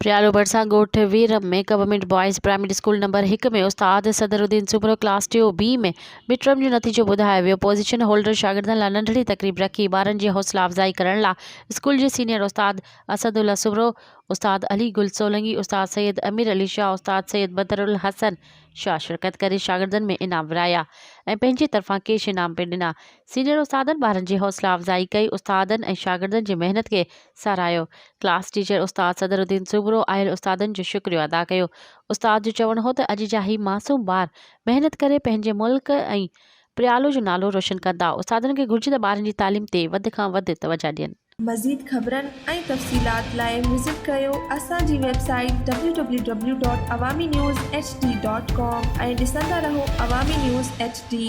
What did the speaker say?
प्रियालो भरसां ॻोठ वीरम में government boys primary school number 1 में उस्ताद सदरुद्दीन सुबरो क्लास 2B में मिड टर्म जो नतीजो ॿुधायो वियो। पोज़ीशन होल्डर शागिर्दनि लाइ नंढड़ी तक़रीब रखी। ॿारनि जी हौसला अफ़ज़ाई करण लाइ स्कूल जे सीनियर उस्ताद असदुल्ला सुबरो, उस्ताद अली गुल सोलंगी, उस्ताद सैयद अमीर अली शाह, उस्ताद सैयद बदरुल हसन शाह शिरकत करे शागिर्दनि में इनाम विराया ऐं पंहिंजी तरफ़ां कैश इनाम पिणु ॾिना। सीनियर उस्तादनि ॿारनि जी हौसला अफ़ज़ाई कई, उस्तादनि ऐं शागिर्दनि जी महिनत खे साराहियो। क्लास टीचर उस्ताद सदरुद्दीन सुबरो आयल उस्तादनि जो शुक्रिया अदा कयो। उस्ताद जो चवणु हो त अॼु जा ही मासूम ॿार महिनत करे पंहिंजे मुल्क ऐं प्रियालो जो नालो रोशन कंदा। उस्तादनि खे घुर्जे त ॿारनि जी तालीम ते वधि खां वधि तवजा ॾियनि। मज़ीद ख़बरनि ऐं तफ़सीलात लाइ विज़िट कयो असांजी वेबसाइट www.awamiNewsHD.com ऐं ॾिसंदा रहो अवामी न्यूज़ HD।